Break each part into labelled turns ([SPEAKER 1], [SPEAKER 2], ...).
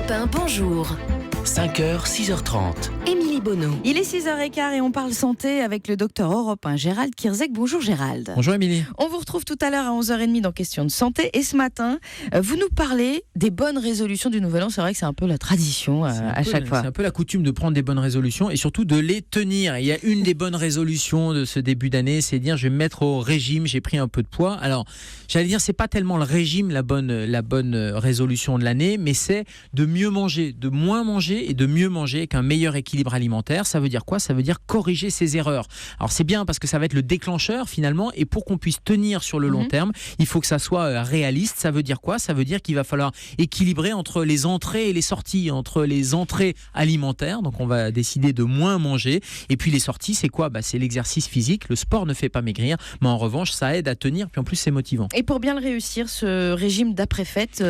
[SPEAKER 1] Europe 1, bonjour.
[SPEAKER 2] 5h, 6h30.
[SPEAKER 1] Émilie Bonneau.
[SPEAKER 3] Il est 6h15 et on parle santé avec le docteur Europe 1, Gérald Kierzek. Bonjour Gérald.
[SPEAKER 4] Bonjour Émilie.
[SPEAKER 3] On vous retrouve tout à l'heure à 11h30 dans Question de santé. Et ce matin, vous nous parlez des bonnes résolutions du Nouvel An. C'est vrai que c'est un peu la tradition à chaque fois.
[SPEAKER 4] C'est un peu la coutume de prendre des bonnes résolutions et surtout de les tenir. Il y a une des bonnes résolutions de ce début d'année, c'est de dire je vais me mettre au régime, j'ai pris un peu de poids. Alors, j'allais dire, c'est pas tellement le régime la bonne résolution de l'année, mais c'est de mieux manger, de moins manger et de mieux manger avec un meilleur équilibre alimentaire. Ça veut dire quoi ? Ça veut dire corriger ses erreurs. Alors c'est bien parce que ça va être le déclencheur finalement, et pour qu'on puisse tenir sur le long terme, il faut que ça soit réaliste. Ça veut dire quoi ? Ça veut dire qu'il va falloir équilibrer entre les entrées et les sorties, entre les entrées alimentaires, donc on va décider de moins manger, et puis les sorties, c'est quoi ? C'est l'exercice physique. Le sport ne fait pas maigrir, mais en revanche ça aide à tenir, puis en plus c'est motivant.
[SPEAKER 3] Et pour bien le réussir, ce régime d'après-fête,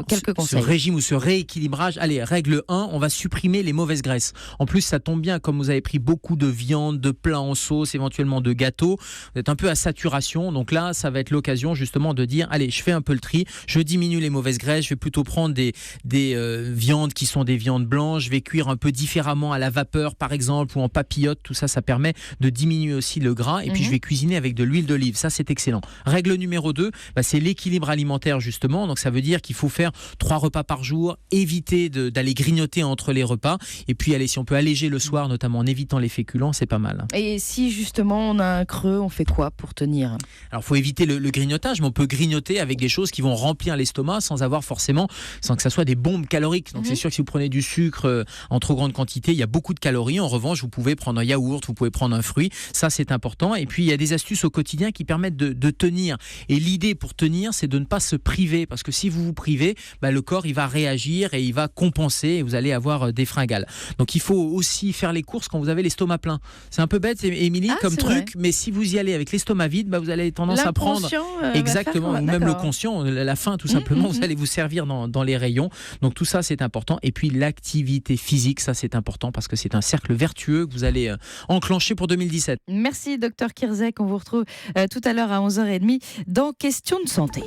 [SPEAKER 3] quelques conseils.
[SPEAKER 4] Ce régime ou ce rééquilibrage, allez, règle 1, on va supprimer les mauvaises graisses. En plus, ça tombe bien, comme vous avez pris beaucoup de viande, de plats en sauce, éventuellement de gâteaux, vous êtes un peu à saturation. Donc là, ça va être l'occasion justement de dire, allez, je fais un peu le tri, je diminue les mauvaises graisses, je vais plutôt prendre des viandes qui sont des viandes blanches, je vais cuire un peu différemment à la vapeur, par exemple, ou en papillote. Tout ça, ça permet de diminuer aussi le gras. Et puis, je vais cuisiner avec de l'huile d'olive. Ça, c'est excellent. Règle numéro 2, c'est l'équilibre alimentaire, justement. Donc, ça veut dire qu'il faut faire 3 repas par jour, éviter d'aller grignoter entre les repas. Et puis, allez, si on peut alléger le soir, notamment en évitant les féculents, c'est pas mal.
[SPEAKER 3] Et si justement on a un creux, on fait quoi pour tenir ?
[SPEAKER 4] Alors, il faut éviter le grignotage, mais on peut grignoter avec des choses qui vont remplir l'estomac sans que ça soit des bombes caloriques. Donc, c'est sûr que si vous prenez du sucre en trop grande quantité, il y a beaucoup de calories. En revanche, vous pouvez prendre un yaourt, vous pouvez prendre un fruit. Ça, c'est important. Et puis, il y a des astuces au quotidien qui permettent de tenir. Et l'idée pour tenir, c'est de ne pas se priver. Parce que si vous vous privez, le corps, il va réagir et il va compenser et vous allez avoir des fringales. Donc, il faut aussi faire les courses quand vous avez l'estomac plein. C'est un peu bête, Émilie, comme truc, mais si vous y allez avec l'estomac vide, vous allez tendance à prendre exactement, ou même le conscient, la faim tout simplement, vous allez vous servir dans les rayons. Donc tout ça, c'est important. Et puis l'activité physique, ça c'est important parce que c'est un cercle vertueux que vous allez enclencher pour 2017.
[SPEAKER 3] Merci docteur Kierzek, on vous retrouve tout à l'heure à 11h30 dans Question de santé.